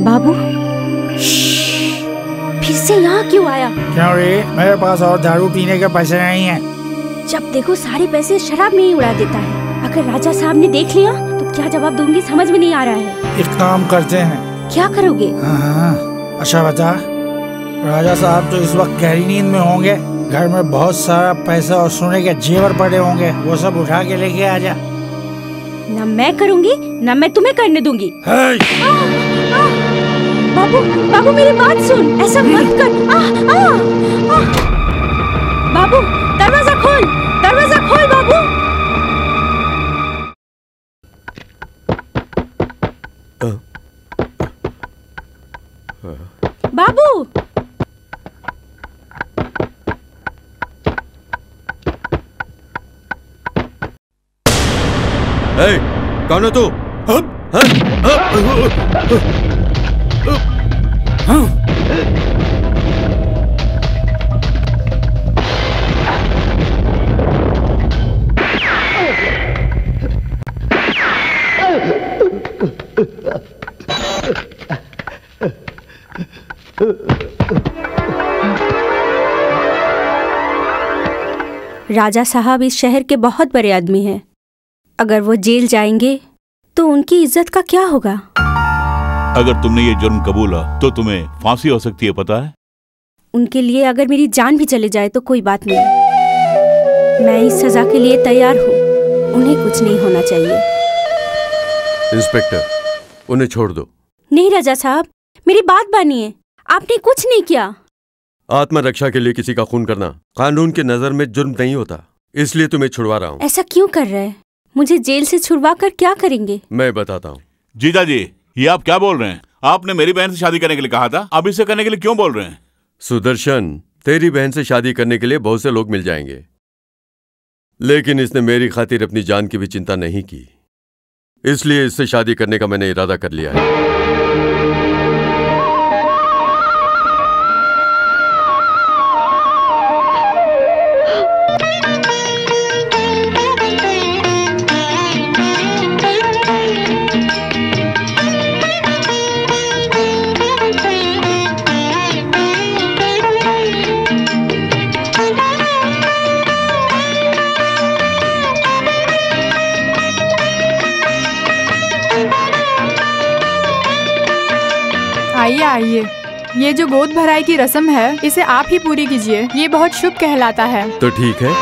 बाबू फिर से यहाँ क्यों आया? क्यों रे, मेरे पास और दारू पीने के पैसे नहीं हैं। जब देखो सारे पैसे शराब में ही उड़ा देता है। अगर राजा साहब ने देख लिया तो क्या जवाब दूंगी समझ में नहीं आ रहा है। एक काम करते हैं। क्या करोगे? हाँ, अच्छा बता, राजा साहब तो इस वक्त गहरी नींद में होंगे। घर में बहुत सारा पैसा और सोने के जेवर पड़े होंगे, वो सब उठा के लेके आ जा। न मैं करूँगी न मैं तुम्हें करने दूंगी। बाबू बाबू मेरी बात सुन, ऐसा मत कर। बाबू दरवाजा खोल, दरवाजा खोल बाबू। बाबू कौन है तू? राजा साहब इस शहर के बहुत बड़े आदमी हैं। अगर वो जेल जाएंगे तो उनकी इज्जत का क्या होगा? अगर तुमने ये जुर्म कबूला तो तुम्हें फांसी हो सकती है, पता है? उनके लिए अगर मेरी जान भी चले जाए तो कोई बात नहीं। मैं इस सजा के लिए तैयार हूँ। उन्हें कुछ नहीं होना चाहिए। इंस्पेक्टर, उन्हें छोड़ दो। नहीं राजा साहब, मेरी बात मानिए। आपने कुछ नहीं किया। आत्मरक्षा के लिए किसी का खून करना कानून की नजर में जुर्म नहीं होता, इसलिए तुम्हें छुड़वा रहा हूँ। ऐसा क्यों कर रहे हैं? मुझे जेल से छुड़वा कर क्या करेंगे? मैं बताता हूँ। जीजा जी, ये आप क्या बोल रहे हैं? आपने मेरी बहन से शादी करने के लिए कहा था, अब इसे करने के लिए क्यों बोल रहे हैं? सुदर्शन, तेरी बहन से शादी करने के लिए बहुत से लोग मिल जाएंगे, लेकिन इसने मेरी खातिर अपनी जान की भी चिंता नहीं की, इसलिए इससे शादी करने का मैंने इरादा कर लिया है। आइए आइए, ये जो गोद भराई की रस्म है इसे आप ही पूरी कीजिए, ये बहुत शुभ कहलाता है। तो ठीक है,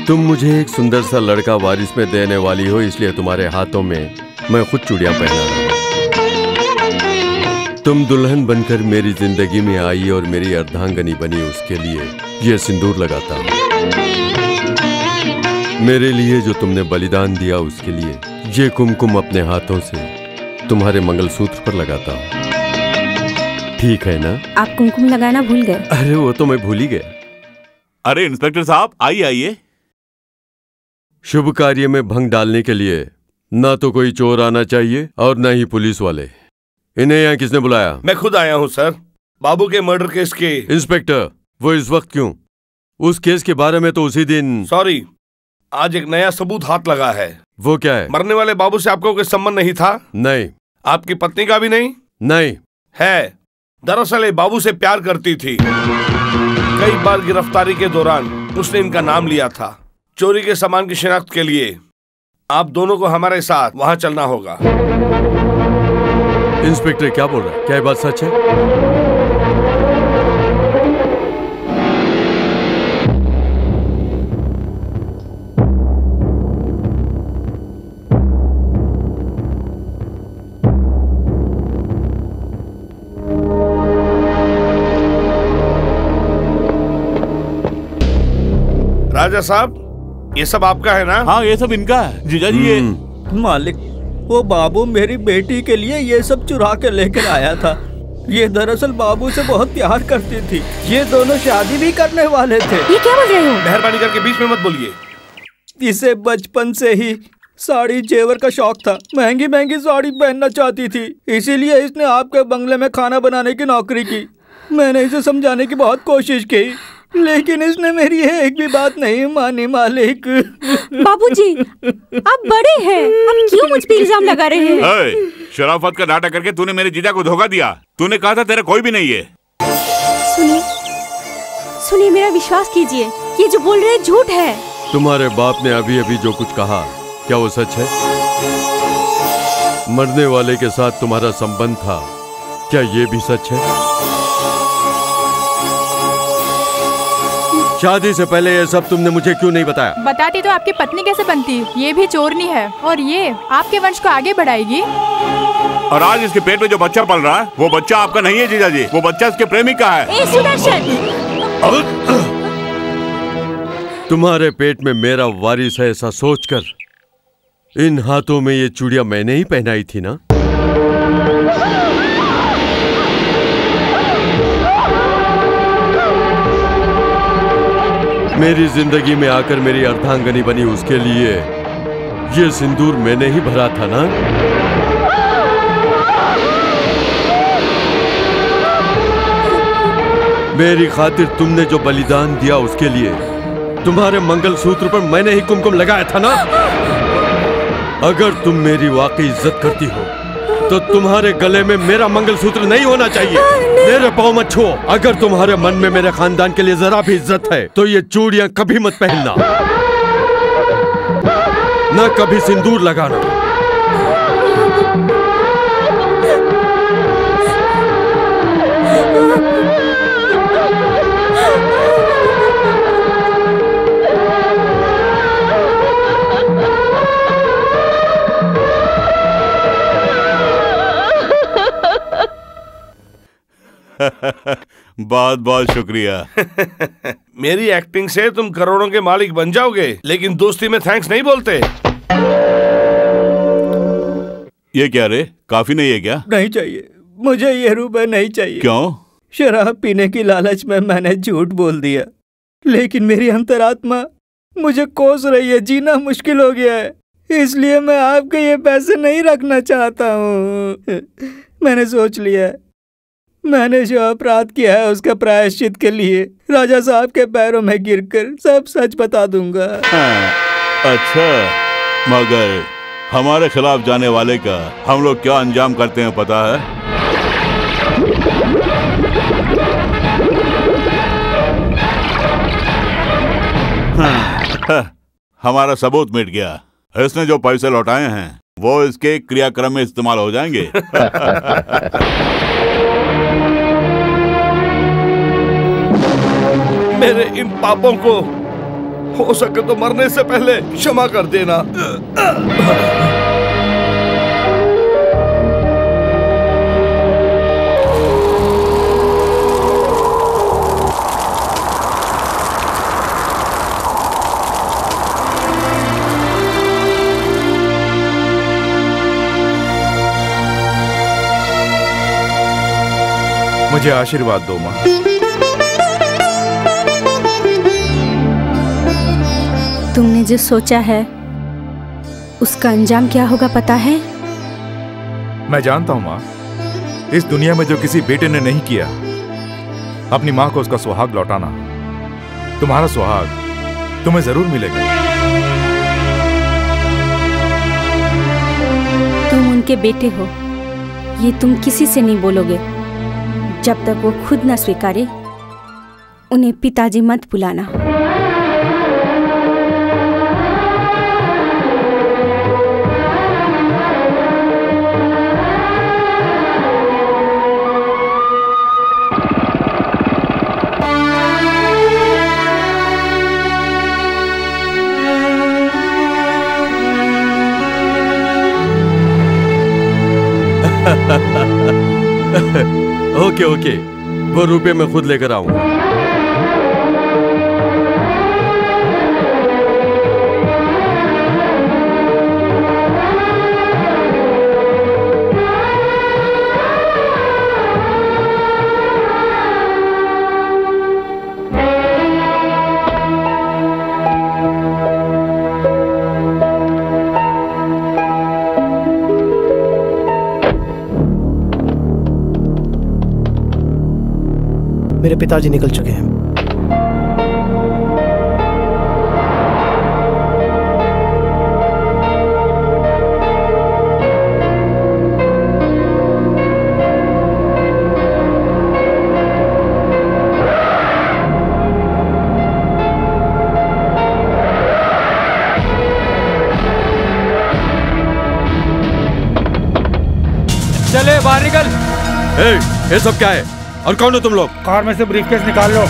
तुम मुझे एक सुंदर सा लड़का वारिस में देने वाली हो, इसलिए तुम्हारे हाथों में मैं खुद चूड़ियां पहना रहा हूँ। तुम दुल्हन बनकर मेरी जिंदगी में आई और मेरी अर्धांगनी बनी, उसके लिए ये सिंदूर लगाता हूँ। मेरे लिए जो तुमने बलिदान दिया उसके लिए ये कुमकुम अपने हाथों से तुम्हारे मंगलसूत्र पर लगाता हूँ। ठीक है ना? आप कुमकुम लगाना भूल गए। अरे वो तो मैं भूल ही गया। अरे इंस्पेक्टर साहब, आइए आइए। शुभ कार्य में भंग डालने के लिए ना तो कोई चोर आना चाहिए और ना ही पुलिस वाले। इन्हें यहाँ किसने बुलाया? मैं खुद आया हूँ सर, बाबू के मर्डर केस के। इंस्पेक्टर, वो इस वक्त क्यों? उस केस के बारे में तो उसी दिन। सॉरी, आज एक नया सबूत हाथ लगा है। वो क्या है? मरने वाले बाबू से आपको कोई संबंध नहीं था? नहीं। आपकी पत्नी का भी नहीं? नहीं। है। दरअसल ये बाबू से प्यार करती थी। कई बार गिरफ्तारी के दौरान उसने इनका नाम लिया था। चोरी के सामान की शिनाख्त के लिए आप दोनों को हमारे साथ वहां चलना होगा। इंस्पेक्टर क्या बोल रहा है? क्या ये बात सच है? राजा साहब, ये सब आपका है ना? हाँ, ये सब इनका है जीजा जी। ये मालिक, वो बाबू मेरी बेटी के लिए ये सब चुरा के लेकर आया था। ये दरअसल बाबू से बहुत प्यार करती थी। ये दोनों शादी भी करने वाले थे। ये क्या बोल रहे हो? मेहरबानी करके बीच में मत बोलिए। इसे बचपन से ही साड़ी जेवर का शौक था। महंगी महंगी साड़ी पहनना चाहती थी, इसीलिए इसने आपके बंगले में खाना बनाने की नौकरी की। मैंने इसे समझाने की बहुत कोशिश की, लेकिन इसने मेरी एक भी बात नहीं मानी मालिक। बाबूजी, आप बड़े हैं, आप क्यों मुझ पे इल्जाम लगा रहे हैं? शराफत का नाटक करके तूने मेरे जीजा को धोखा दिया। तूने कहा था तेरा कोई भी नहीं है। सुनिए सुनिए, मेरा विश्वास कीजिए, ये जो बोल रहे हैं झूठ है। तुम्हारे बाप ने अभी अभी जो कुछ कहा, क्या वो सच है? मरने वाले के साथ तुम्हारा संबंध था, क्या ये भी सच है? शादी से पहले ये सब तुमने मुझे क्यों नहीं बताया? बताती तो आपकी पत्नी कैसे बनती? ये भी चोरनी है और ये आपके वंश को आगे बढ़ाएगी। और आज इसके पेट में जो बच्चा पल रहा है, वो बच्चा आपका नहीं है जीजा जी, वो बच्चा इसके प्रेमी का है। ए सुदर्शन! तुम्हारे पेट में मेरा वारिस है ऐसा सोचकर इन हाथों में ये चूड़ियां मैंने ही पहनाई थी ना। मेरी जिंदगी में आकर मेरी अर्धांगनी बनी, उसके लिए ये सिंदूर मैंने ही भरा था ना। मेरी खातिर तुमने जो बलिदान दिया, उसके लिए तुम्हारे मंगलसूत्र पर मैंने ही कुमकुम लगाया था ना। अगर तुम मेरी वाकई इज्जत करती हो तो तुम्हारे गले में मेरा मंगलसूत्र नहीं होना चाहिए। मेरे पाँव मत छुओ। अगर तुम्हारे मन में मेरे खानदान के लिए जरा भी इज्जत है तो ये चूड़ियां कभी मत पहनना, न कभी सिंदूर लगाना। बहुत बहुत शुक्रिया। मेरी एक्टिंग से तुम करोड़ों के मालिक बन जाओगे, लेकिन दोस्ती में थैंक्स नहीं बोलते। ये क्या रे, काफी नहीं है क्या? नहीं चाहिए, मुझे ये रुपए नहीं चाहिए। क्यों? शराब पीने की लालच में मैंने झूठ बोल दिया, लेकिन मेरी अंतरात्मा मुझे कोस रही है, जीना मुश्किल हो गया है, इसलिए मैं आपके ये पैसे नहीं रखना चाहता हूँ। मैंने सोच लिया है, मैंने जो अपराध किया है उसका प्रायश्चित के लिए राजा साहब के पैरों में गिरकर सब सच बता दूंगा। अच्छा, मगर हमारे खिलाफ जाने वाले का हम लोग क्या अंजाम करते हैं पता है? हमारा सबूत मिट गया। इसने जो पैसे लौटाए हैं वो इसके क्रियाक्रम में इस्तेमाल हो जाएंगे। मेरे इन पापों को हो सके तो मरने से पहले क्षमा कर देना। मुझे आशीर्वाद दो माँ। तुमने जो सोचा है उसका अंजाम क्या होगा पता है? मैं जानता हूँ माँ, इस दुनिया में जो किसी बेटे ने नहीं किया, अपनी माँ को उसका सुहाग लौटाना, तुम्हारा सुहाग तुम्हें जरूर मिलेगा। तुम उनके बेटे हो, ये तुम किसी से नहीं बोलोगे। जब तक वो खुद न स्वीकारे उन्हें पिताजी मत बुलाना। ओके ओके, वो रुपये मैं खुद लेकर आऊंगा। मेरे पिताजी निकल चुके हैं। ये सब क्या है और कौन हो तुम लोग? कार में से ब्रीफकेस निकाल लो।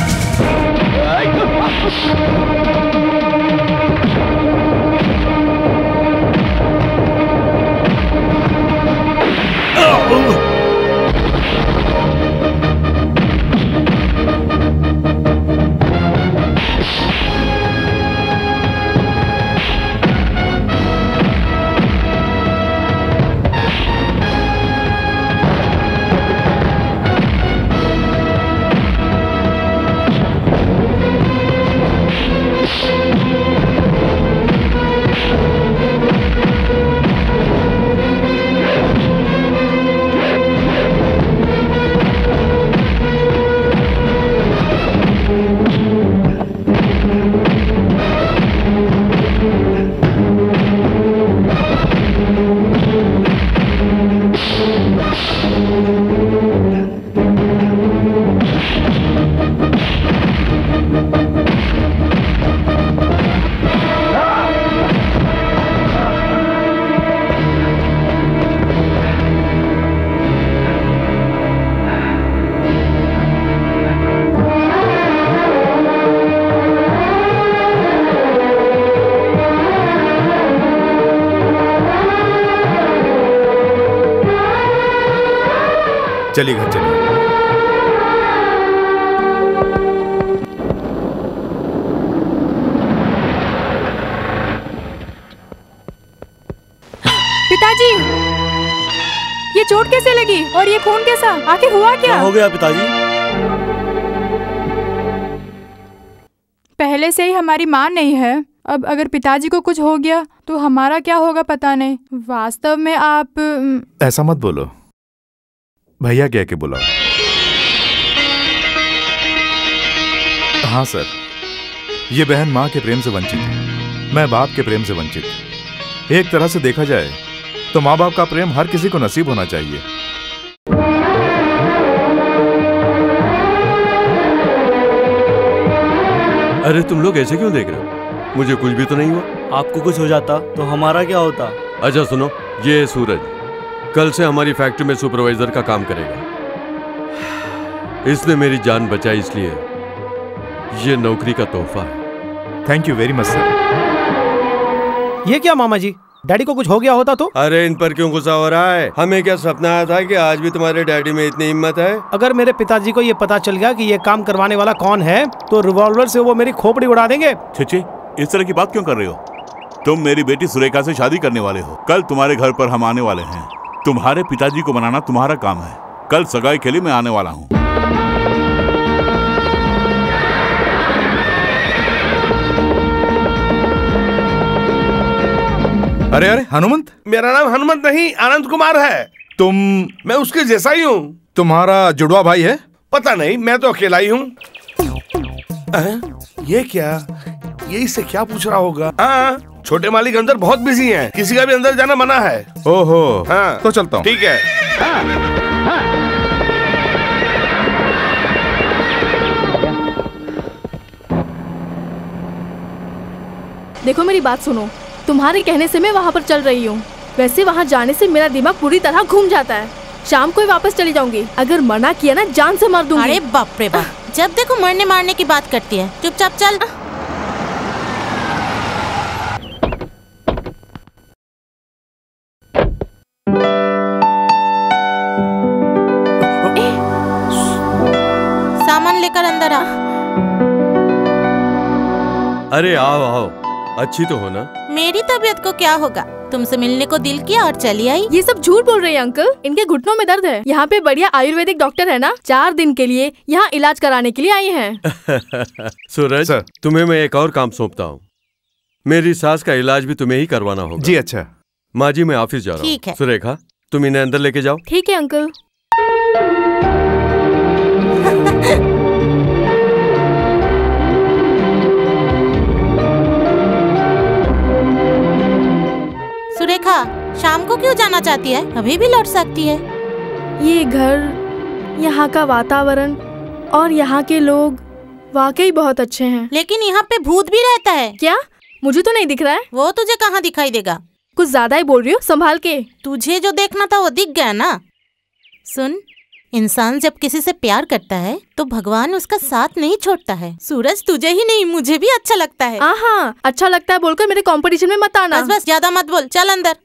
चलिए घर चलिए। पिताजी, ये चोट कैसे लगी और ये खून कैसा? आखिर हुआ क्या? हो गया पिताजी? पहले से ही हमारी माँ नहीं है, अब अगर पिताजी को कुछ हो गया तो हमारा क्या होगा पता नहीं। वास्तव में आप ऐसा मत बोलो, भैया कह के बुलाओ। हाँ सर, ये बहन माँ के प्रेम से वंचित है, मैं बाप के प्रेम से वंचित। एक तरह से देखा जाए तो माँ बाप का प्रेम हर किसी को नसीब होना चाहिए। अरे तुम लोग ऐसे क्यों देख रहे हो? मुझे कुछ भी तो नहीं हुआ। आपको कुछ हो जाता तो हमारा क्या होता? अच्छा सुनो, ये है सूरज, कल से हमारी फैक्ट्री में सुपरवाइजर का काम करेगा। इसने मेरी जान बचाई, इसलिए ये नौकरी का तोहफा है। Thank you very much sir. ये क्या मामा जी, डैडी को कुछ हो गया होता तो? अरे इन पर क्यों गुस्सा हो रहा है? हमें क्या सपना आया था कि आज भी तुम्हारे डैडी में इतनी हिम्मत है? अगर मेरे पिताजी को ये पता चल गया कि ये काम करवाने वाला कौन है तो रिवॉल्वर से वो मेरी खोपड़ी उड़ा देंगे। छे, इस तरह की बात क्यों कर रहे हो? तुम मेरी बेटी सुरेखा से शादी करने वाले हो, कल तुम्हारे घर पर हम आने वाले हैं। तुम्हारे पिताजी को मनाना तुम्हारा काम है। कल सगाई के लिए मैं आने वाला हूँ। अरे अरे हनुमंत? मेरा नाम हनुमंत नहीं, आनंद कुमार है। मैं उसके जैसा ही हूँ। तुम्हारा जुड़वा भाई है? पता नहीं, मैं तो अकेला ही हूँ। ये क्या, ये इससे क्या पूछ रहा होगा? हाँ, छोटे मालिक अंदर बहुत बिजी हैं, किसी का भी अंदर जाना मना है। ओहो, हाँ, तो चलता हूँ। ठीक है। देखो मेरी बात सुनो, तुम्हारे कहने से मैं वहाँ पर चल रही हूँ। वैसे वहाँ जाने से मेरा दिमाग पूरी तरह घूम जाता है। शाम को ही वापस चली जाऊंगी। अगर मना किया ना, जान से मार दूंगी। अरे बाप रे बाप, जब देखो मरने मारने की बात करती है। चुपचाप चल। सामान लेकर अंदर आ। अरे आओ आओ, अच्छी तो हो ना? मेरी तबीयत को क्या होगा, तुमसे मिलने को दिल किया और चली आई। ये सब झूठ बोल रहे हैं अंकल, इनके घुटनों में दर्द है। यहाँ पे बढ़िया आयुर्वेदिक डॉक्टर है ना, 4 दिन के लिए यहाँ इलाज कराने के लिए आई हैं। सूरज, तुम्हें मैं एक और काम सौंपता हूँ। मेरी सास का इलाज भी तुम्हें ही करवाना होगा। जी अच्छा। माँ जी, मैं ऑफिस जा रहा हूँ। ठीक है। सुरेखा, तुम इन्हें अंदर लेके जाओ। ठीक है अंकल। सुरेखा, शाम को क्यों जाना चाहती है? अभी भी लौट सकती है। ये घर, यहाँ का वातावरण और यहाँ के लोग वाकई बहुत अच्छे हैं। लेकिन यहाँ पे भूत भी रहता है। क्या? मुझे तो नहीं दिख रहा है। वो तुझे कहाँ दिखाई देगा? कुछ ज्यादा ही बोल रही हो, संभाल के। तुझे जो देखना था वो दिख गया ना। सुन, इंसान जब किसी से प्यार करता है तो भगवान उसका साथ नहीं छोड़ता है। सूरज तुझे ही नहीं मुझे भी अच्छा लगता है। हाँ अच्छा लगता है बोलकर मेरे कंपटीशन में मत आना। बस ज्यादा मत बोल, चल अंदर।